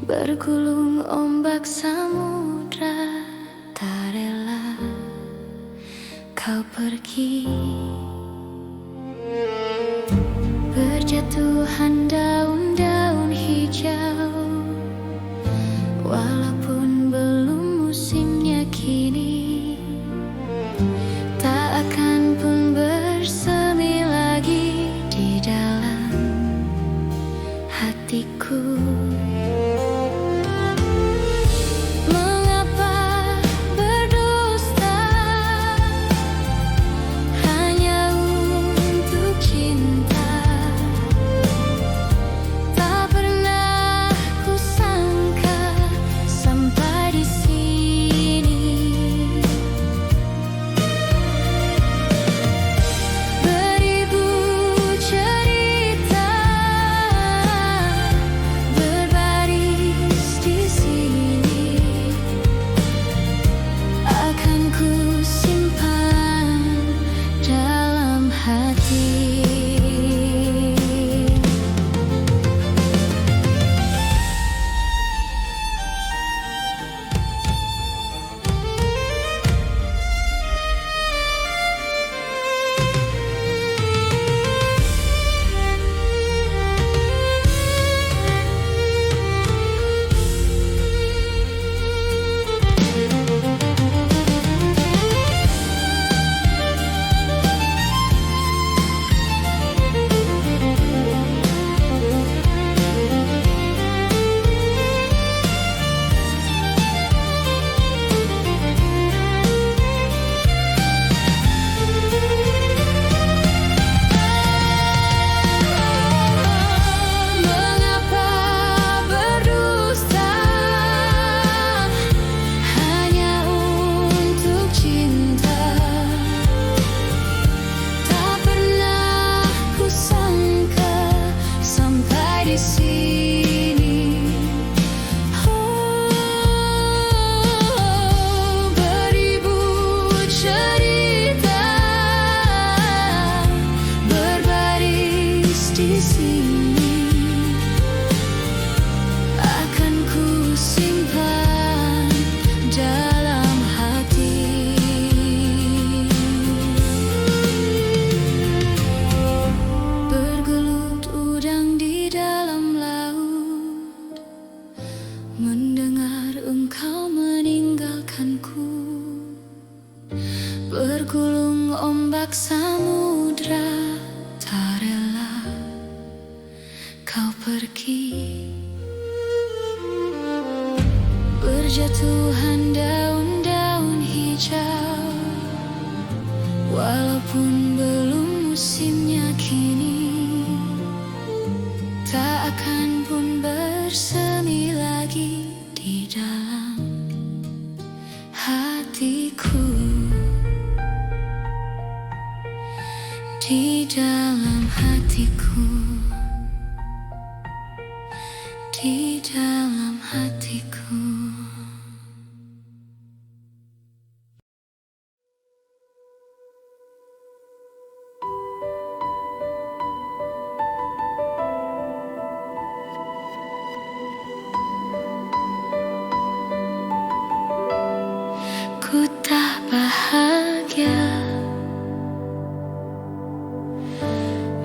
Bergulung ombak samudra, tak rela kau pergi. Berjatuhan daun-daun hijau, walaupun belum musimnya kini, tak akan pun bersemi lagi di dalam hatiku. Di sini akan ku simpan dalam hati. Bergelut udang di dalam laut, mendengar engkau meninggalkanku. Bergulung ombak samudra, tak rela kau pergi. Berjatuhan daun-daun hijau, walaupun belum musimnya kini, tak akan pun bersemi lagi di dalam hatiku. Di dalam hatiku, di dalam hatiku. Ku tak bahagia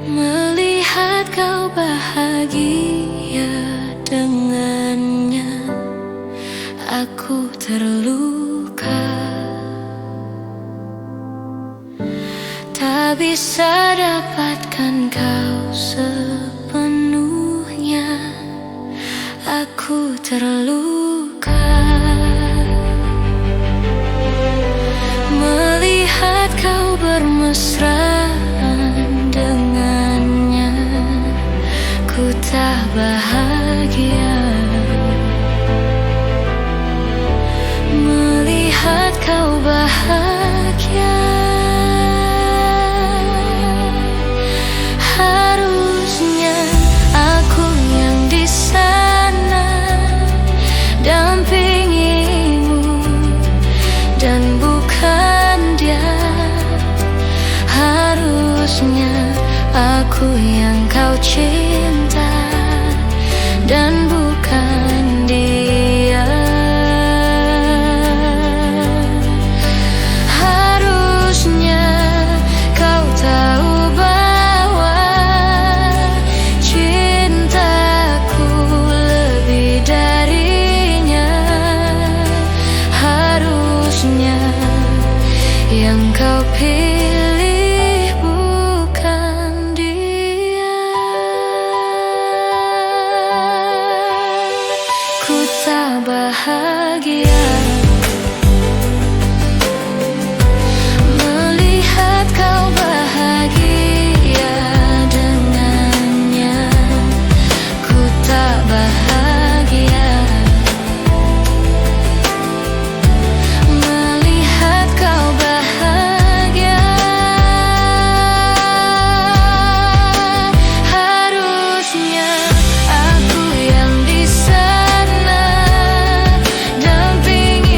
melihat kau bahagia dengannya. Aku terluka, tak bisa dapatkan kau sepenuhnya. Aku terluka melihat kau bermesraan dengannya. Ku tak bahagia melihat kau bahagia. Harusnya aku yang di sana dampingimu dan bukan dia. Harusnya aku yang kau cinta dan bukan dia. tak bahagia melihat kau bahagia dengannya. Ku tak bahagia melihat kau bahagia. Harusnya aku yang di sana dampingi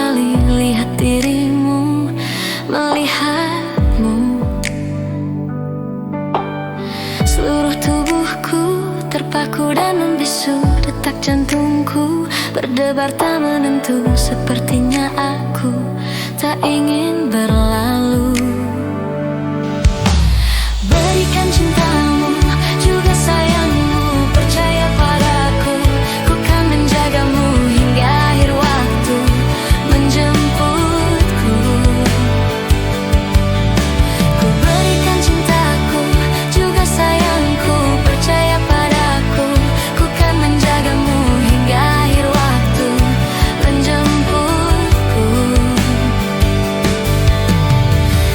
kali lihat dirimu, melihatmu. Seluruh tubuhku terpaku dan membisu, detak jantungku berdebar tak menentu. Sepertinya aku tak ingin berlalu. Berikan cintamu, juga sayangmu, percaya padaku, ku kan menjagamu hingga akhir waktu menjemputku. Ku berikan cintaku, juga sayangku, percaya padaku, ku kan menjagamu hingga akhir waktu menjemputku.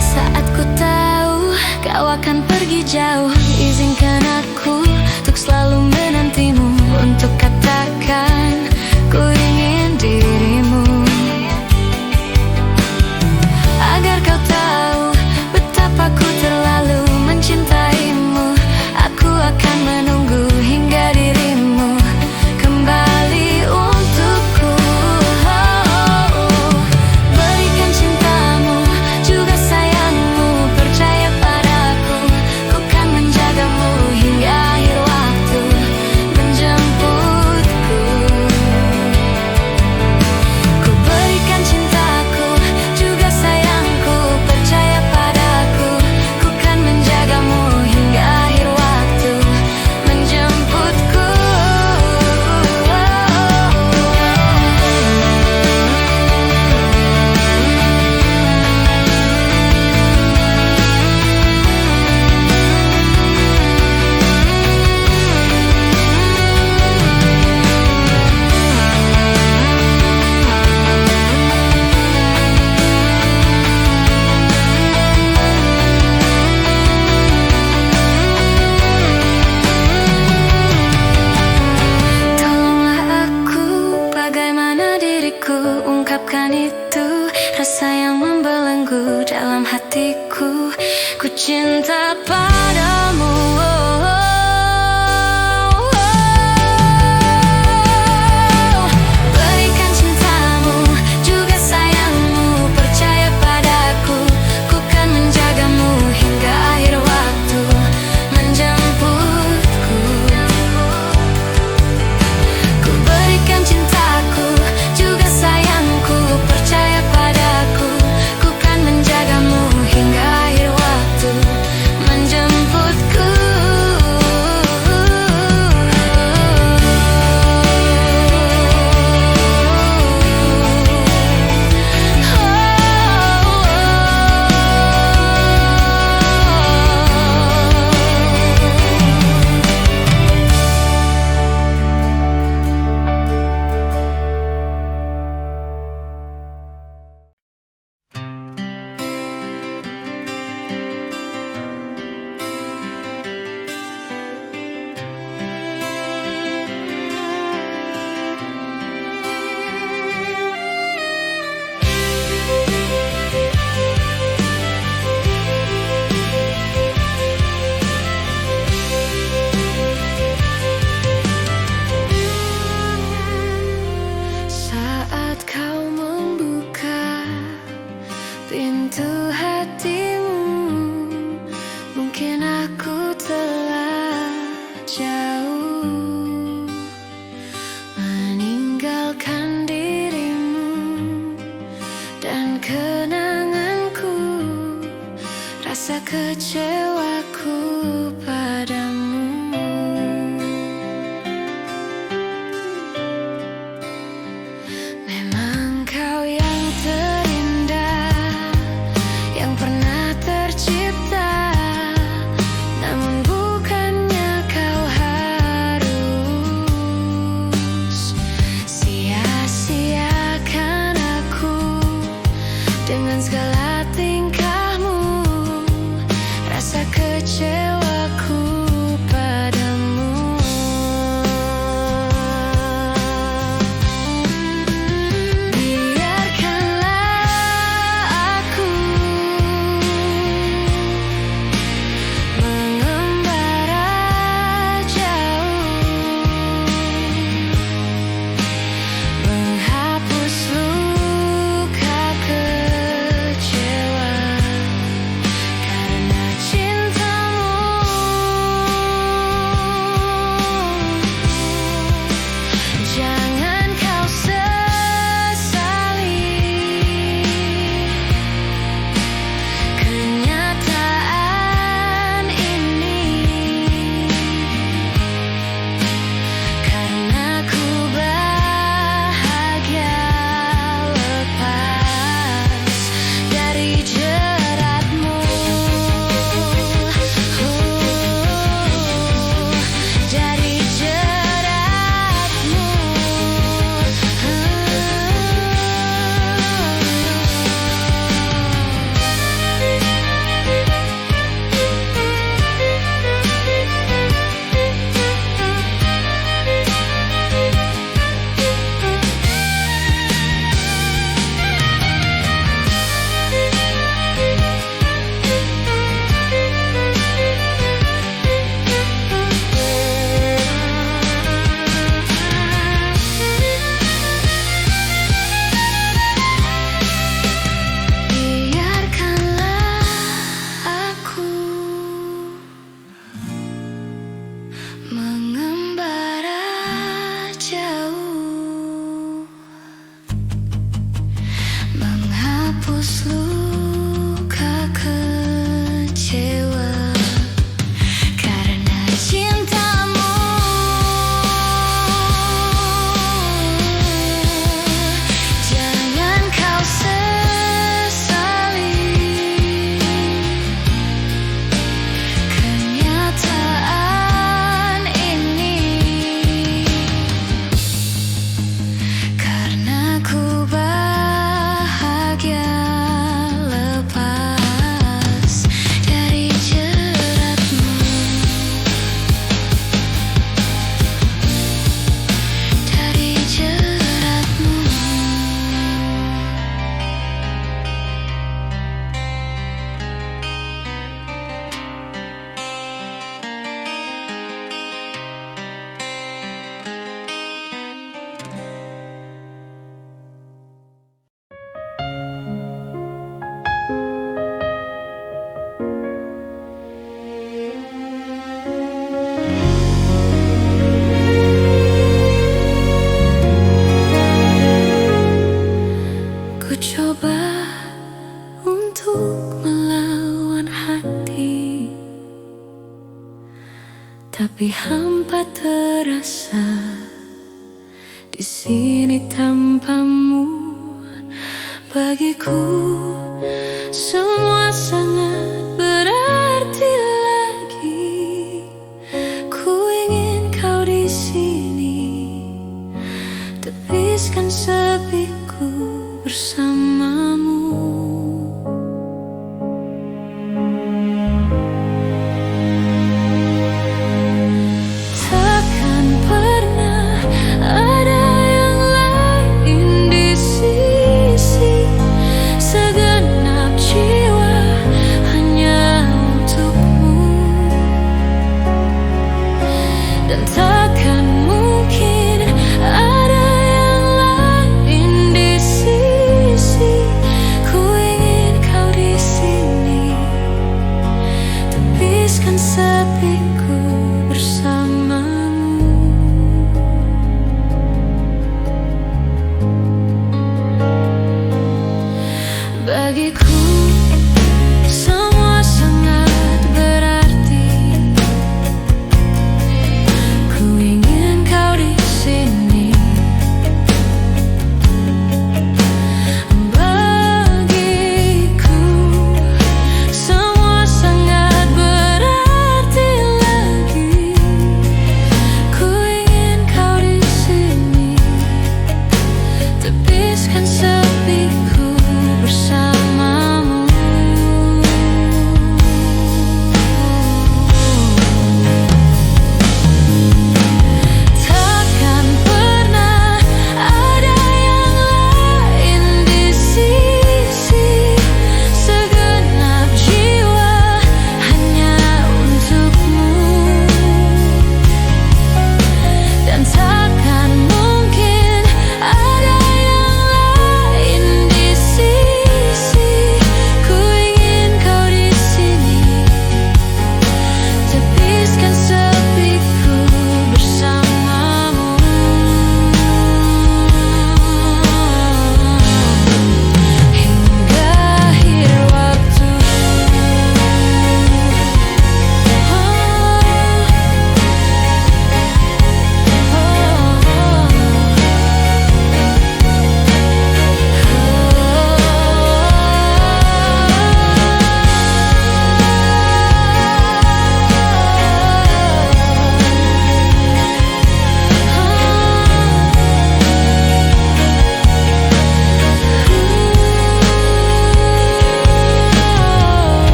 Saat ku tahu kau akan pergi jauh, izinkan aku untuk selalu menantimu, untuk katakan ku ingin dirimu, agar kau tahu betapa ku terlalu mencintaimu. Aku akan menunggu hingga dirimu kembali untukku. Berikan cintamu, juga sayangmu, percaya padaku, ku kan menjagamu hingga akhir waktu menjemputku. Ku berikan cintaku, juga sayangku, percaya padaku, ku kan menjagamu hingga akhir waktu menjemputku. Tolonglah aku, bagaimana diriku ungkapkan itu, rasa yang membelenggu dalam hatiku. Ku cinta padamu. Berikan cintamu, juga sayangmu, percaya padaku, ku kan menjagamu hingga akhir waktu menjemputku. Ku berikan cintaku, juga sayangku, percaya padaku, ku kan menjagamu hingga akhir waktu menjemputku. Saat kau membuka pintu hatimu, mungkin aku telah jauh meninggalkan dirimu dan kenanganku, rasa kecewaku padamu. Memang kau yang terindah yang pernah tercipta, namun bukannya kau harus sia-siakan aku dengan segala tingkahmu, rasa kecewaku padamu. Biarkanlah aku mengembara jauh, menghapus luka menghapus luka kecewa karena cintamu. Jangan kau sesali kenyataan ini, karena ku bahagia lepas dari jeratmu, dari jeratmu. Ku coba untuk melawan hati, tapi hampa terasa di sini tanpamu. Bagiku semua sangat berarti lagi. Ku ingin kau di sini, tepiskan sepiku bersamamu. Takkan pernah ada yang lain di sisi, segenap jiwa hanya untukmu. Dan takkan mungkin ada yang lain di sisi. Ku ingin kau di sini, tepiskan sepiku bersamamu. Bagiku semua sangat berarti. Ku ingin kau di sini. Bagiku semua sangat berarti lagi. Ku ingin kau di sini, tepiskan sepiku bersama.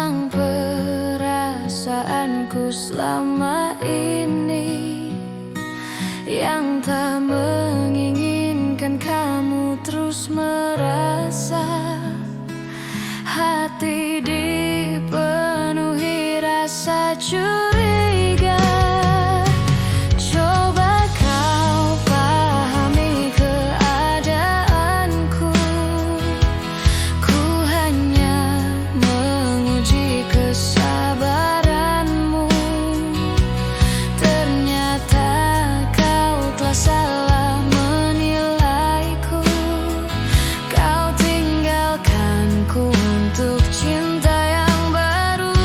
tentang perasaanku selama ini, yang tak menginginkan kamu terus merasa. Hati dipenuhi rasa curiga. Coba kau pahami keadaanku. Ku hanya menguji kesabaranmu. Ternyata kau telah salah menilaiku. Kau tinggalkanku untuk cinta yang baru.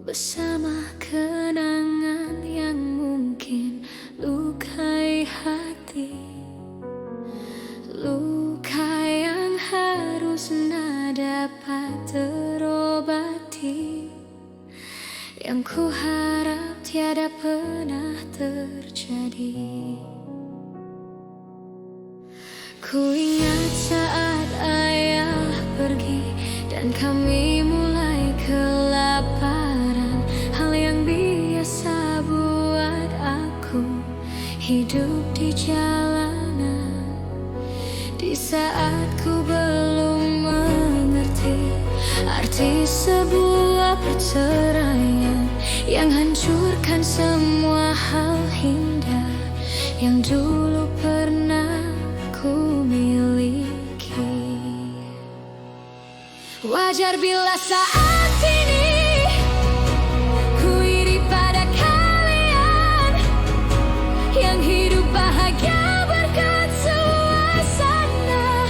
bersama kenangan yang mungkin lukai hati, luka yang harusnya dapat terobati, yang ku harap tiada pernah terjadi. Ku ingat saat ayah pergi dan kami mulai kelaparan, hal yang biasa buat aku hidup di jalanan. Di saat ku belum mengerti arti sebuah perceraian yang hancurkan semua hal indah yang dulu pernah ku miliki. Wajar bila saat ini ku iri pada kalian yang hidup bahagia berkat suasana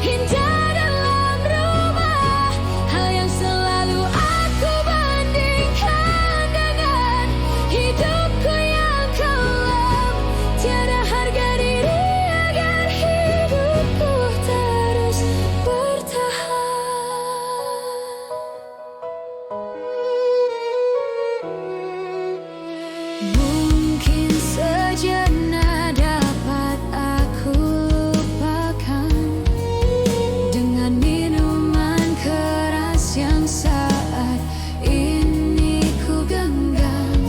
indah dalam rumah, hal yang selalu aku bandingkan dengan hidupku yang kelam. Tiada harga diri agar hidupku terus bertahan. Mungkin sejenak dapat aku lupakan dengan minuman keras yang saat ini ku genggam,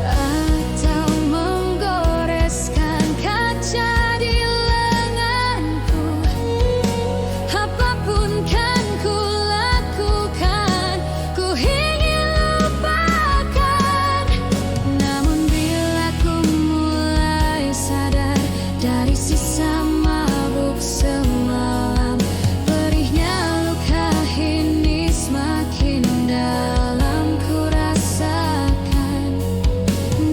atau menggoreskan kaca di lenganku. Apapun kan ku lakukan, ku ingin lupakan. Namun bila ku mulai sadar dari sisa mabuk semalam, perihnya luka ini semakin dalam ku rasakan.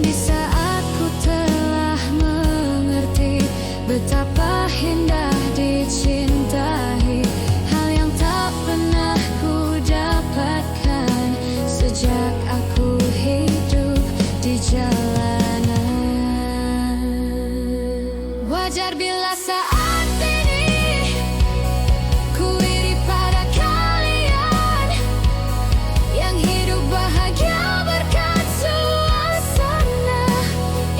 Di saat ku telah mengerti betapa indah dicintai, hal yang tak pernah ku dapatkan sejak aku hidup di jalanan. Wajar bila saat ini ku iri pada kalian yang hidup bahagia berkat suasana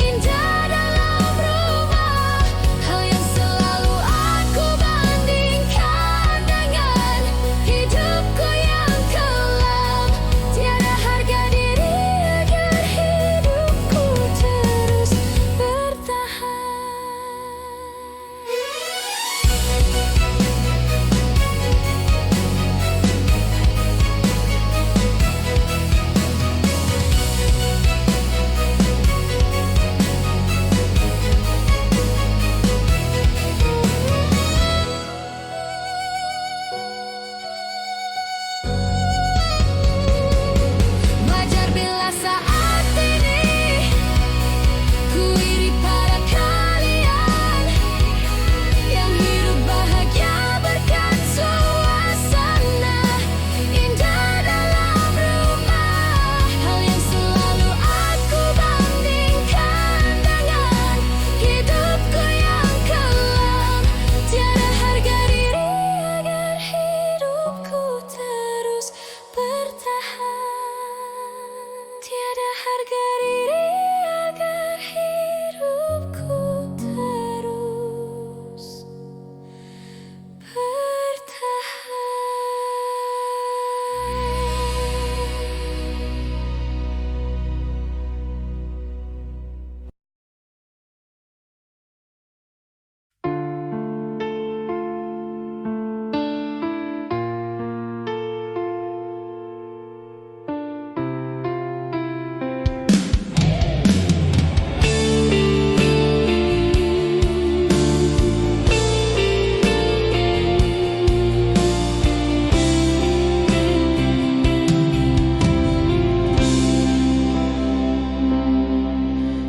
indah dalam rumah, hal yang selalu aku bandingkan dengan hidupku yang kelam. Tiada harga diri agar hidupku terus bertahan. Wajar bila saat ini ku iri pada kalian yang hidup bahagia berkat suasana indah dalam rumah, hal yang selalu aku bandingkan dengan hidupku yang kelam. Tiada harga diri agar hidupku terus bertahan. Tiada harga diri agar hidupku terus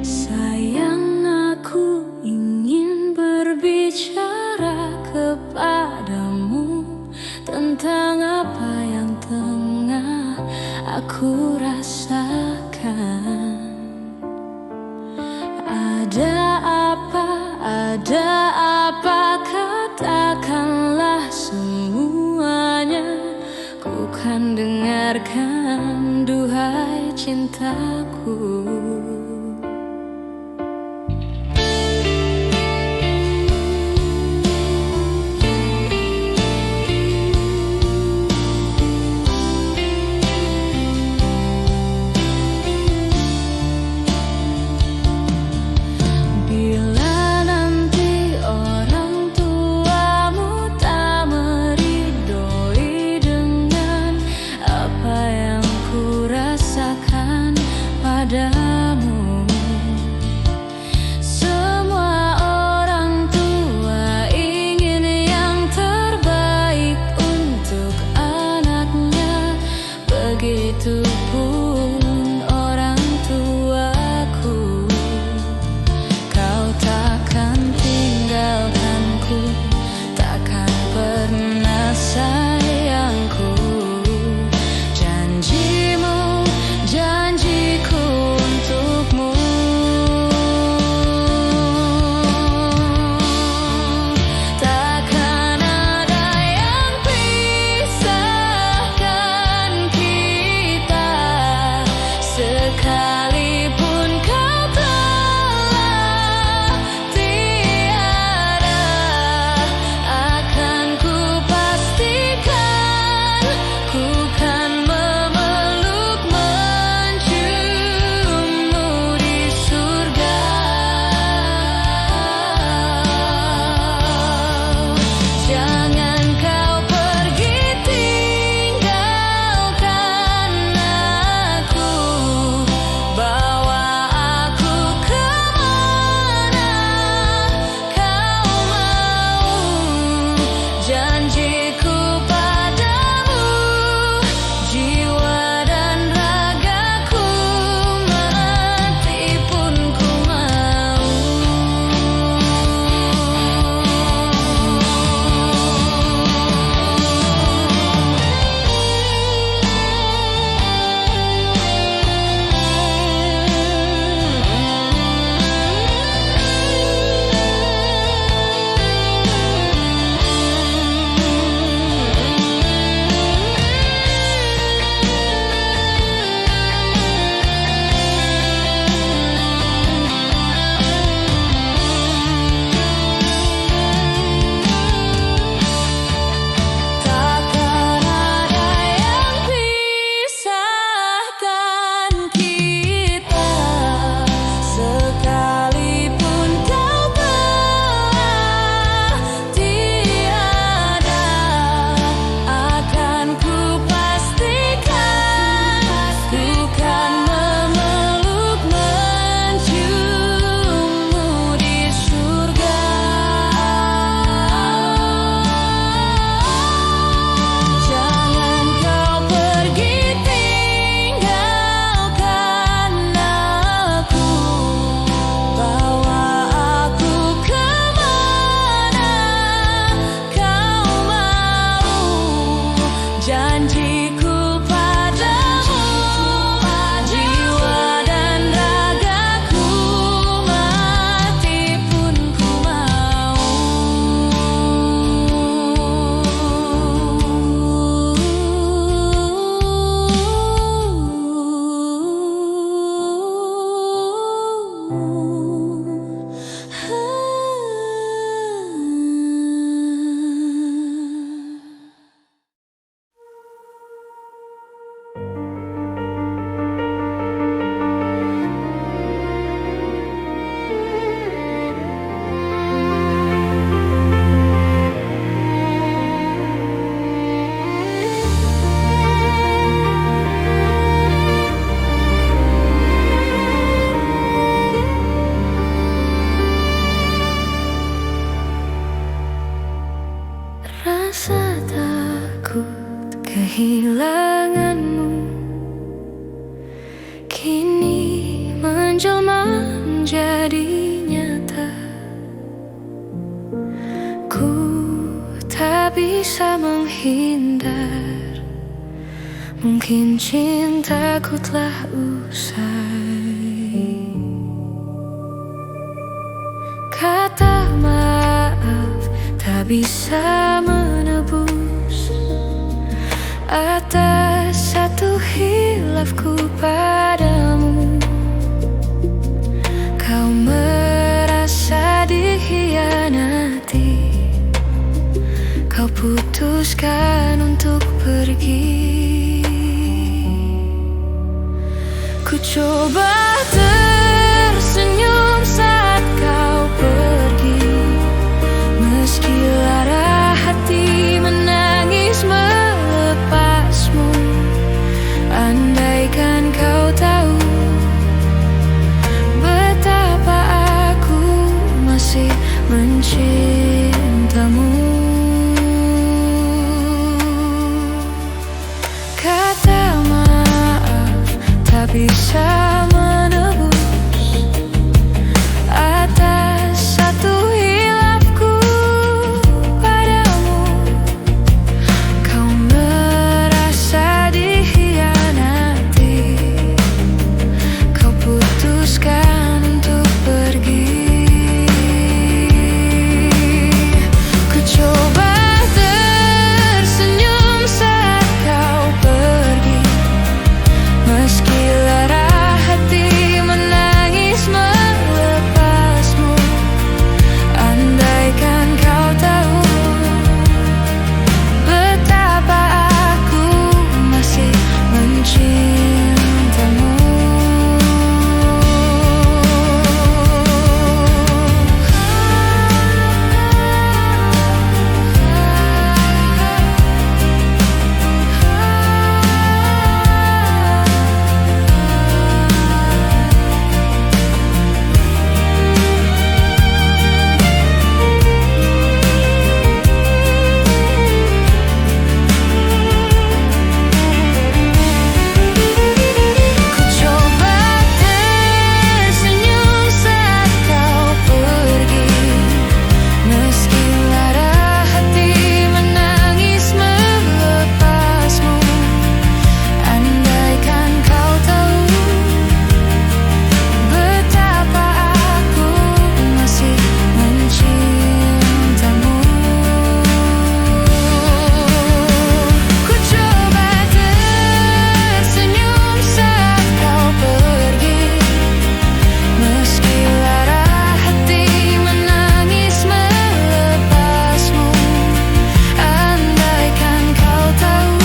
sayang, aku ingin berbicara kepadamu tentang apa yang tengah aku rasakan. Ada apa, katakanlah semuanya. Ku kan dengarkan, duhai cintaku. Semua orang tua ingin yang terbaik untuk anaknya. Begitupun orang tuaku. Kau takkan tinggalkanku, takkan pernah sayangku. Janjimu, janjiku untukmu. Takkan ada yang pisahkan kita, sekalipun kau telah tiada. Akan ku pastikan, ku kan memeluk menciummu di surga. Jangan kau pergi tinggalkan aku, bawa aku kemana kau mau. Janjiku padamu, jiwa dan ragaku, mati pun ku mau. Takkan ada yang pisahkan kita, sekalipun kau telah tiada. Akan ku pastikan, ku kan memeluk menciummu di surga. Jangan kau pergi tinggalkan aku, bawa aku kemana kau mau. Janjiku padamu, jiwa dan ragaku, mati pun ku mau. Rasa takut kehilanganmu kini menjelma menjadi nyata. Ku tak bisa menghindar Mungkin cintaku telah usai. Kata maaf tak bisa menebus atas satu hilafku padamu. Kau merasa dikhianati, kau putuskan untuk pergi. Ku coba tersenyum saat kau pergi, meski lara hati menangis melepasmu. Andaikan kau tahu betapa aku masih mencintamu. Kata maaf tak bisa menebus atas satu hilafku padamu. Kau merasa dikhianati, kau putuskan untuk pergi. Ku coba tersenyum saat kau pergi, meski lara hati menangis melepasmu. Andaikan kau tahu betapa aku masih mencintamu. Ku coba tersenyum saat kau pergi, meski lara hati menangis melepasmu. Andaikan kau tahu betapa aku masih mencintamu. Ku coba tersenyum saat kau pergi, meski lara hati menangis melepasmu. Andaikan kau tahu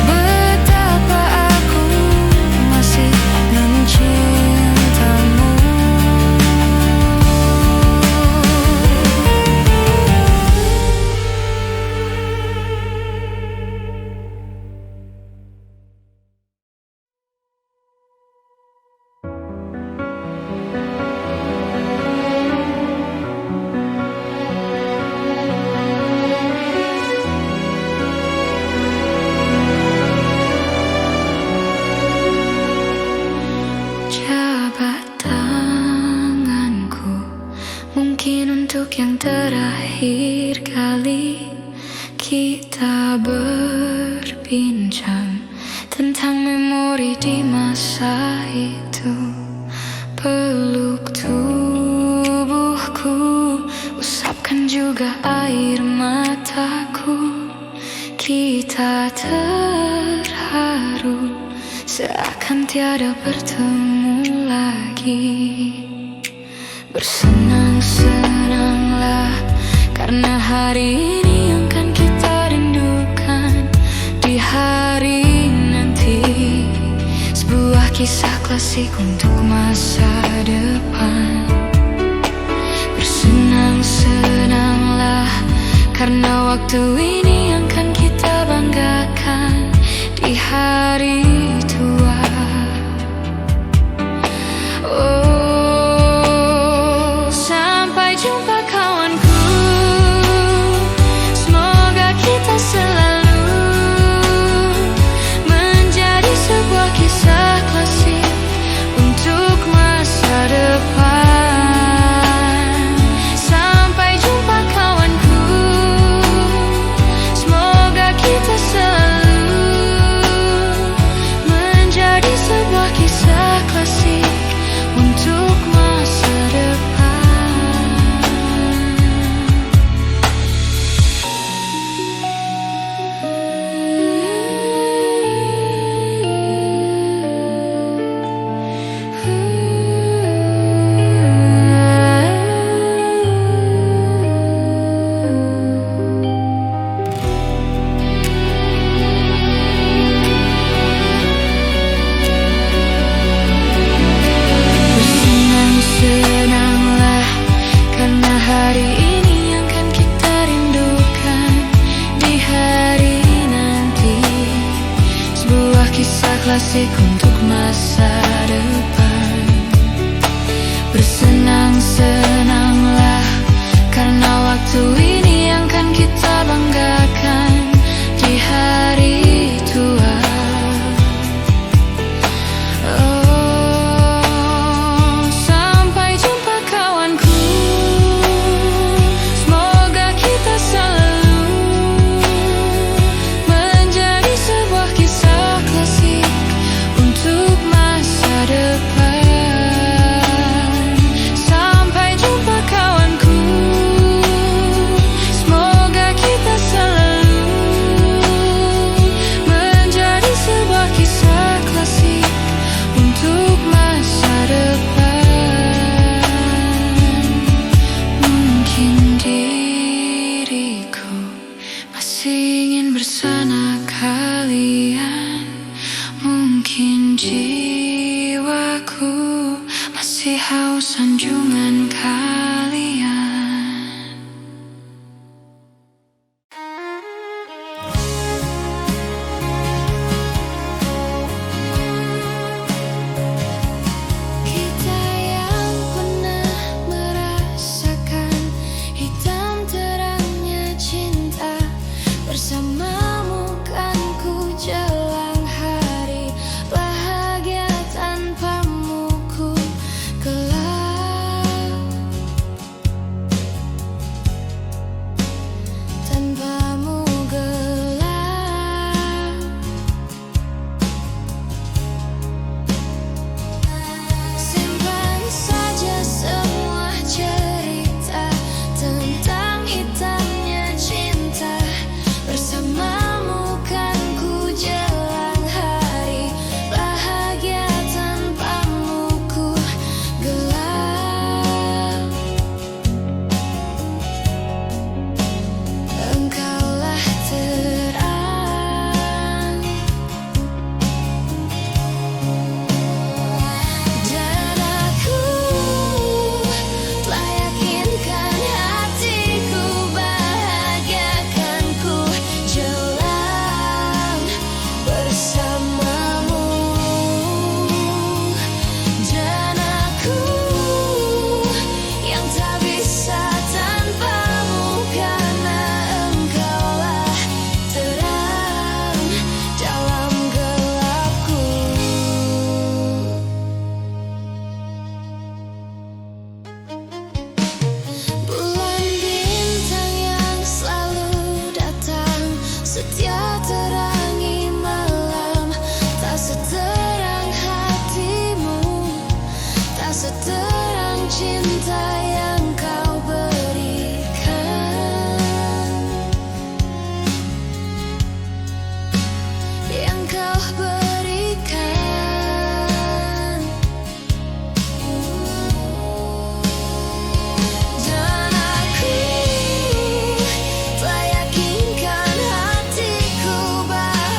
betapa aku masih mencintamu. Jabat tanganku, mungkin untuk yang terakhir kali kita berbincang tentang memori di masa itu. Peluk tubuhku, usapkan juga air mataku. Kita terharu seakan tiada bertemu lagi. Bersenang-senanglah karena hari ini yang kan kita rindukan di hari nanti. Sebuah kisah klasik untuk masa depan. Bersenang-senanglah karena waktu ini yang kan kita banggakan di hari tua. Oh, sampai jumpa kawanku. Semoga kita selalu menjadi sebuah kisah klasik untuk masa depan. Sampai jumpa kawanku. klasik untuk masa depan. Bersenang-senanglah karena waktu ini yang kan kita banggakan di hari tua. Oh, sampai jumpa kawanku, semoga kita selalu menjadi sebuah kisah klasik untuk masa depan. Sampai jumpa kawanku, semoga kita selalu menjadi sebuah kisah klasik untuk masa depan. Mungkin diriku masih ingin bersama kalian, mungkin jiwaku masih haus sanjungan kalian. Kita yang pernah merasakan hitam terangnya cinta, bersamamu kan ku jelang hari bahagia, tanpamu ku gelap, tanpamu gelap. Simpan saja semua cerita tentang hitamnya cinta, bersamamu kan ku jelang hari bahagia, tanpamu ku gelap. Engkaulah terang, dan aku telah yakinkan hatiku, bahagiakan ku jelang bersamamu. Dan aku yang tak bisa tanpamu, karena engkaulah terang dalam gelapku. Bulan bintang yang selalu datang, setia terangi malam, tak seterang hatimu, tak seterang cinta yang kau berikan, yang kau berikan. Dan aku telah yakinkan hatiku, bahagiakan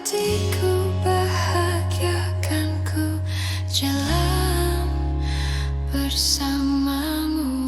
hatiku, bahagiakanku, jalan bersamamu.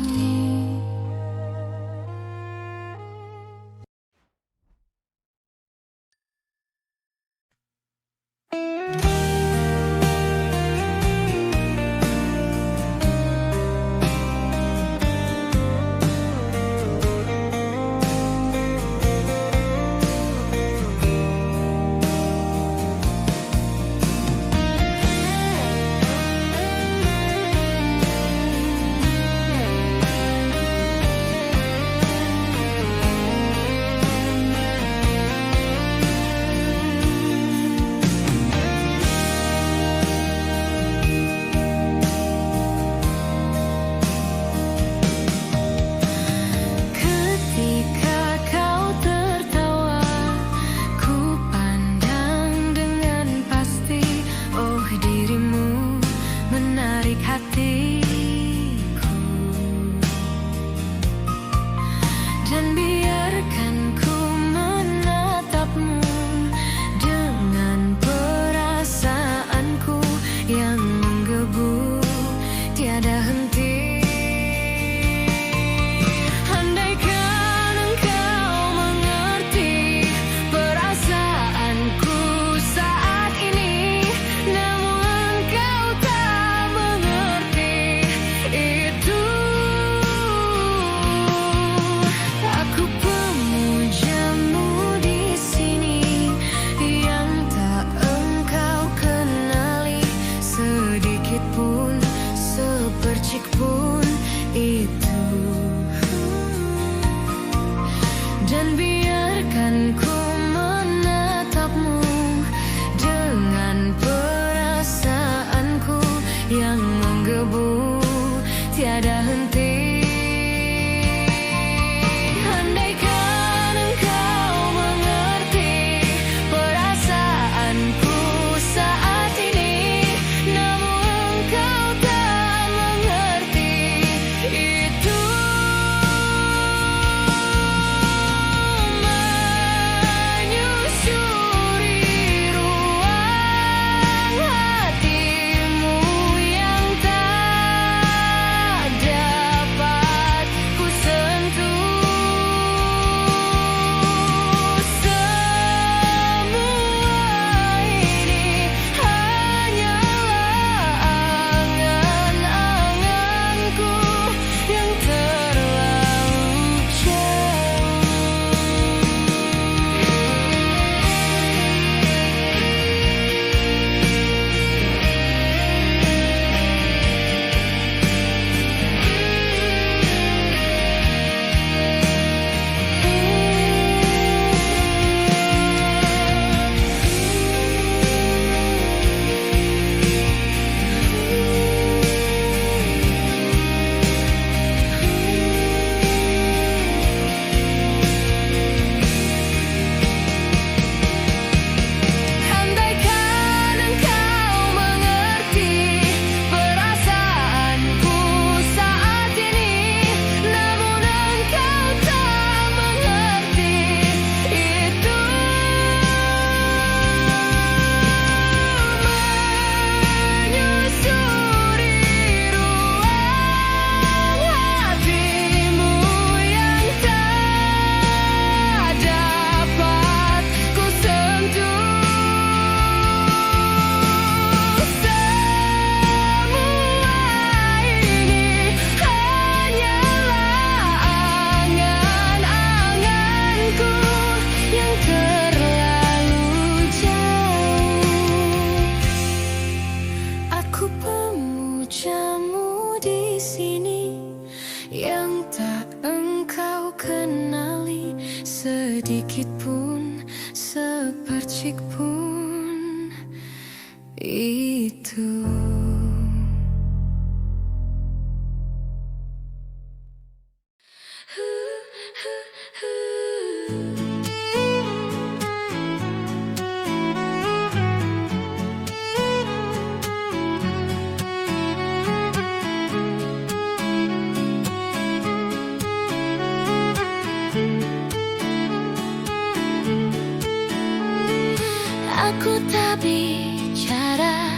aku tak bicara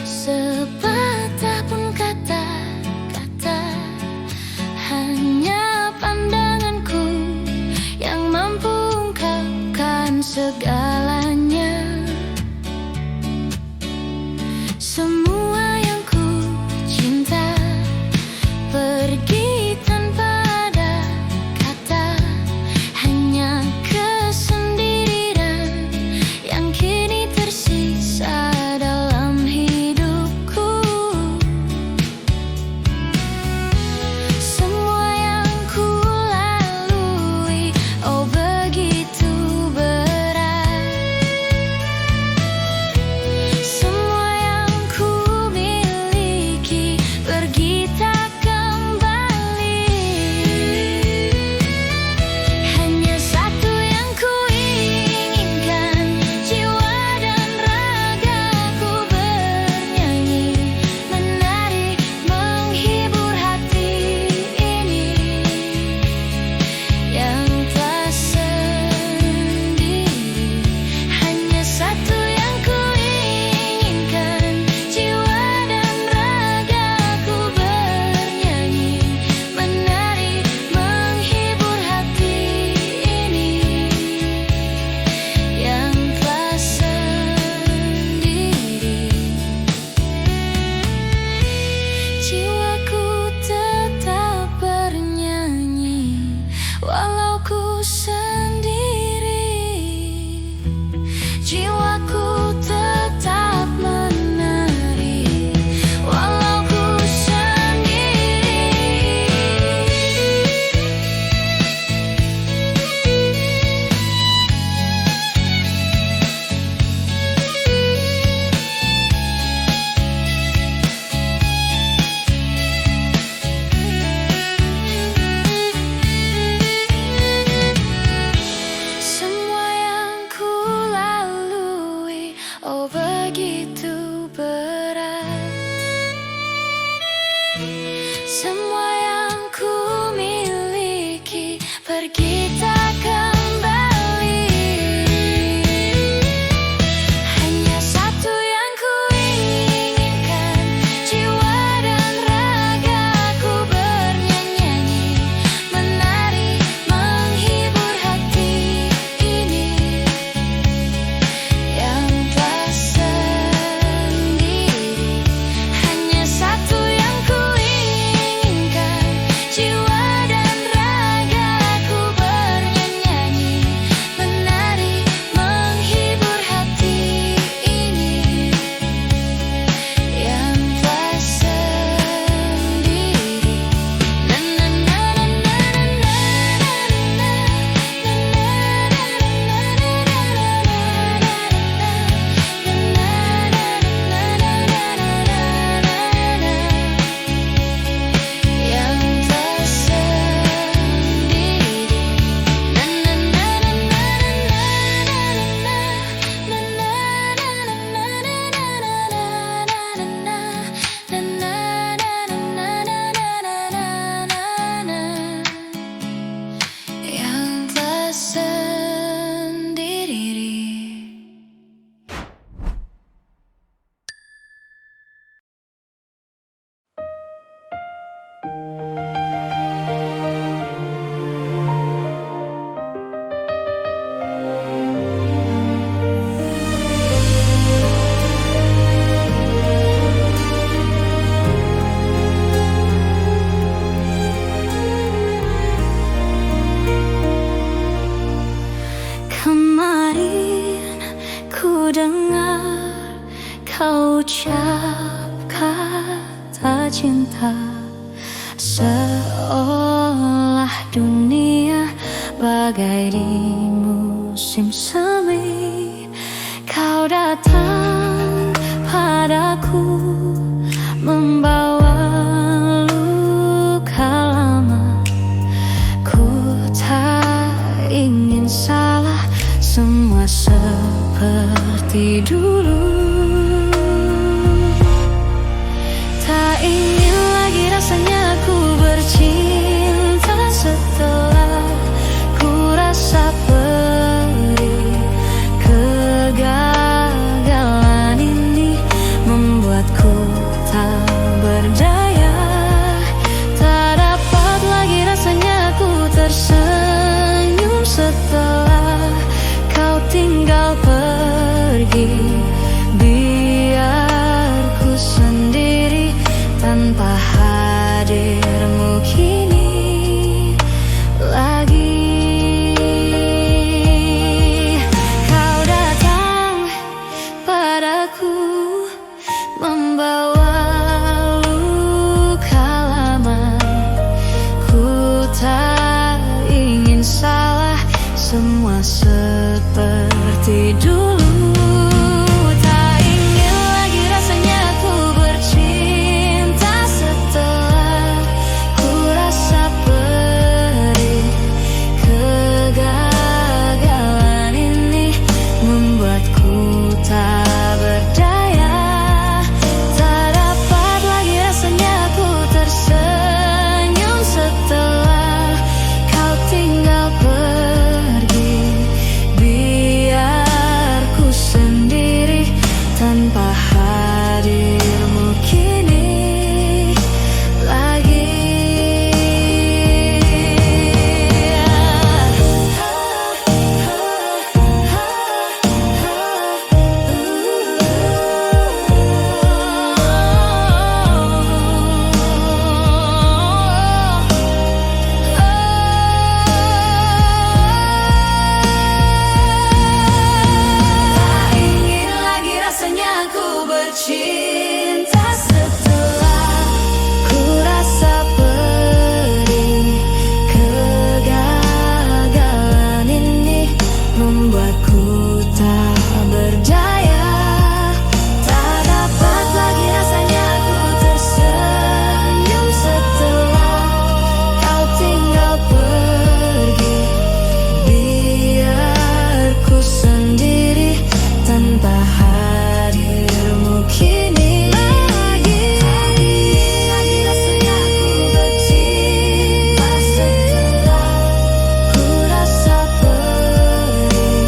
sepatah pun kata-kata, hanya pandanganku yang mampu ungkapkan segalanya. Semua yang ku cinta pergi tanpa ada kata, hanya kesendirian yang kini tersisa dalam hidupku. Semua yang ku lalui, oh begitu berat. Semua yang ku miliki pergi tak kembali. Hanya satu yang ku inginkan, jiwa dan ragaku bernyanyi, menari, menghibur hati ini yang telah sendiri. Hanya satu yang ku inginkan, jiwa dan ragaku bernyanyi, menari, menghibur hati ini yang telah sendiri. Jiwaku tetap bernyanyi walau ku sendiri. Jiwaku tetap menari walau ku sendiri. Semua yang ku lalui, oh begitu berat. Semua yang ku miliki pergi tak kembali. Hanya satu yang ku inginkan, jiwa dan ragaku bernyanyi, menari, menghibur hati ini yang telah sendiri. Hanya satu yang ku inginkan, jiwa dan ragaku bernyanyi, menari, menghibur hati ini yang telah sendiri. Na na na na na yang telah sendiri. Kemarin ku dengar kau ucap kata cinta, seolah dunia bagai di musim semi. Kau datang padaku membawa luka lama. Ku tak ingin salah, semua seperti dulu. Tak ingin lagi rasanya ku bercinta setelah ku rasa perih, kegagalan. seperti dulu. Tak ingin lagi rasanya ku bercinta setelah ku rasa perih. Kegagalan ini membuatku tak berdaya. Tak dapat lagi rasanya ku tersenyum setelah kau tinggal pergi. Biar ku sendiri tanpa hadirmu kini lagi. Tak ingin lagi rasanya ku bercinta setelah ku rasa perih. Kegagalan ini membuatku tak berdaya. Tak dapat lagi rasanya ku tersenyum setelah kau tinggal pergi. Biar ku sendiri tanpa hadirmu kini lagi. Lagi rasanya ku bercinta setelah ku rasa perih.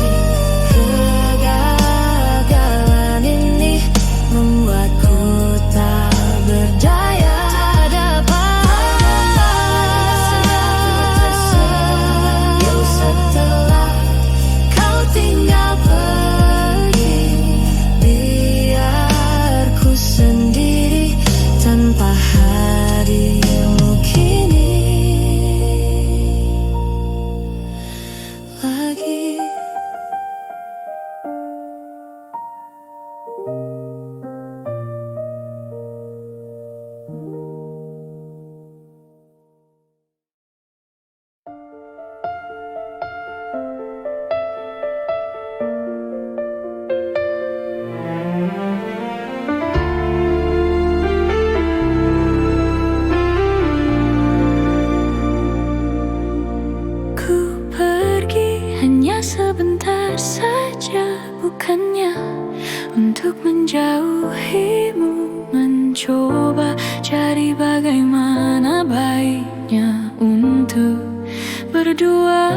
Kegagalan ini membuatku tak berdaya. Tak dapat tersenyum setelah kau tinggal pergi. Biar ku sendiri tanpa hadirmu kini lagi. Ku pergi hanya sebentar saja, bukannya untuk menjauhimu. Mencoba cari bagaimana baiknya untuk berdua.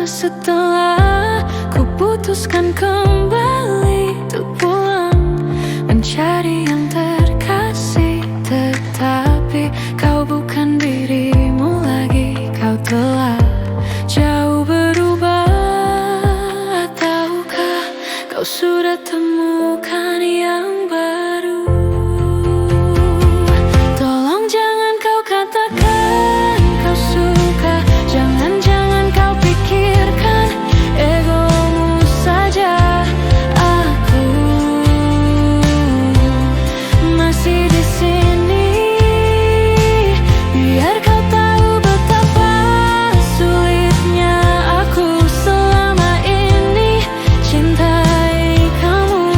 Setelah ku putuskan kembali untuk pulang mencari yang terkasih, tetapi kau bukan dirimu lagi. Kau telah jauh berubah. Ataukah kau sudah temukan yang baru? Tolong jangan kau katakan kau suka. Jangan-jangan kau pikirkan egomu saja. Aku masih di sini. Biar kau tahu betapa sulitnya aku selama ini cintai kamu.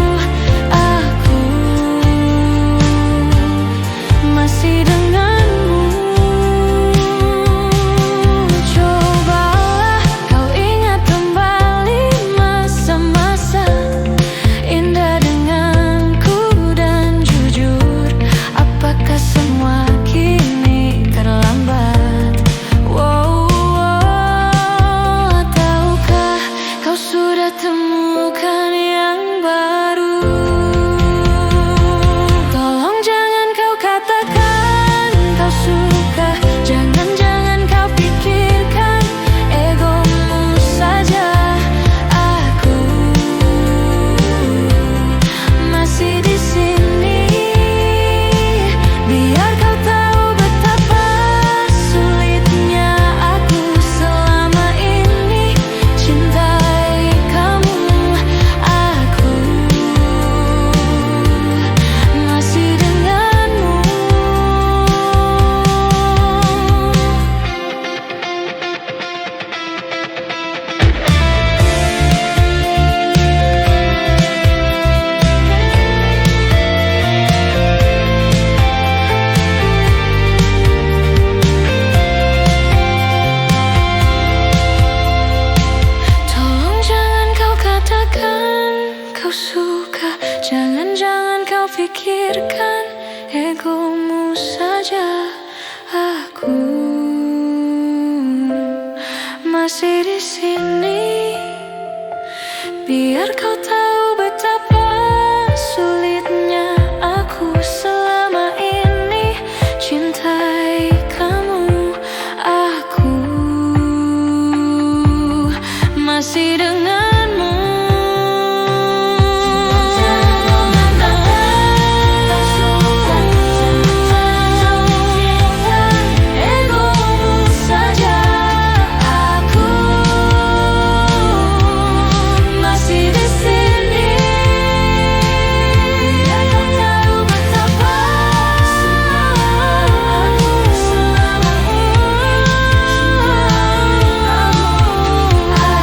suka. Jangan-jangan kau pikirkan egomu saja. Aku masih di sini, biar kau tahu betapa sulitnya aku selama ini cintai kamu. Aku masih denganmu. Egomu saja. Aku masih di sini, biar kau tahu betapa aku selama ini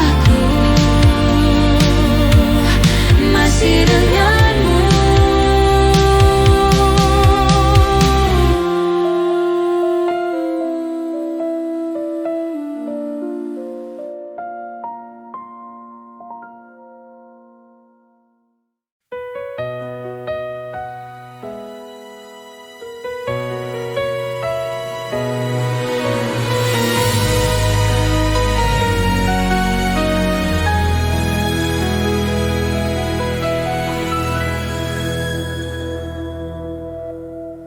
aku masih denganmu.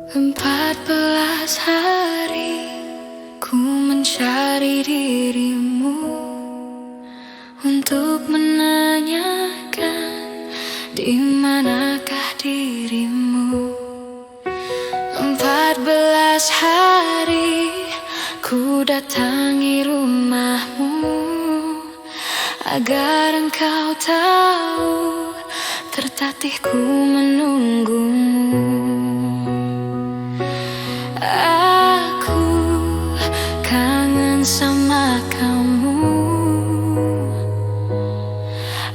Empat belas hari ku mencari dirimu, untuk menanyakan di manakah dirimu. 14 hari ku datangi rumahmu, agar engkau tahu tertatih ku menunggumu. Aku kangen sama kamu.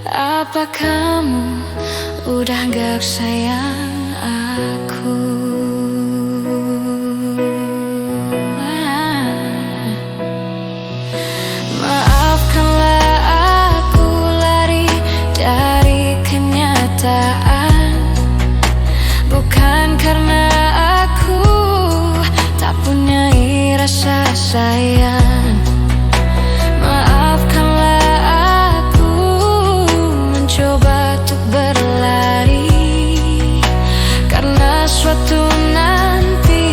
Apa kamu udah gak sayang aku? Maafkanlah aku lari dari kenyataan, bukan karena aku tak punya rasa sayang. Maafkanlah aku mencoba untuk berlari, karena suatu nanti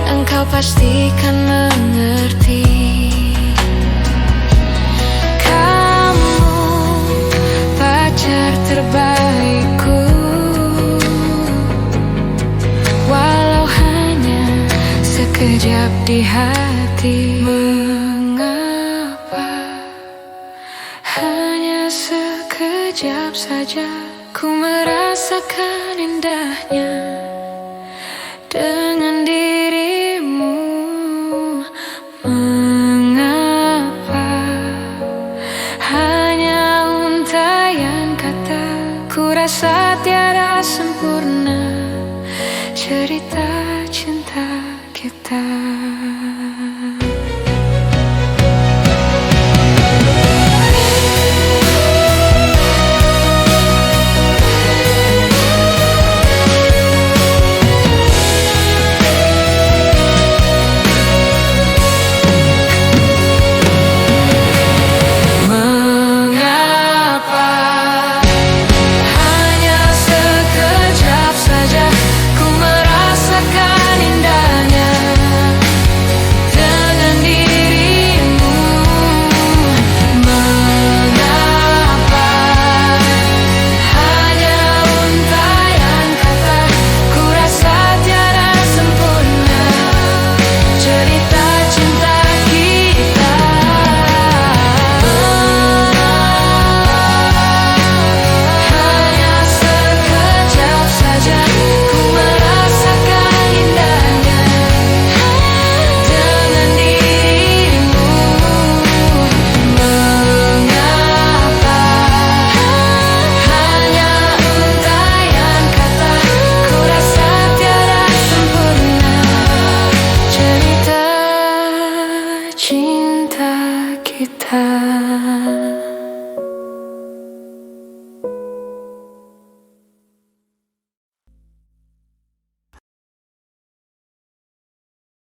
engkau pastikan mengerti. Kamu pacar terbaikku, walau hanya sekejap di hati. Mengapa hanya sekejap saja ku merasakan indahnya dengan dirimu? Mengapa hanya untaian kata? Ku rasa tiada sempurna cerita cinta kita. Cinta kita.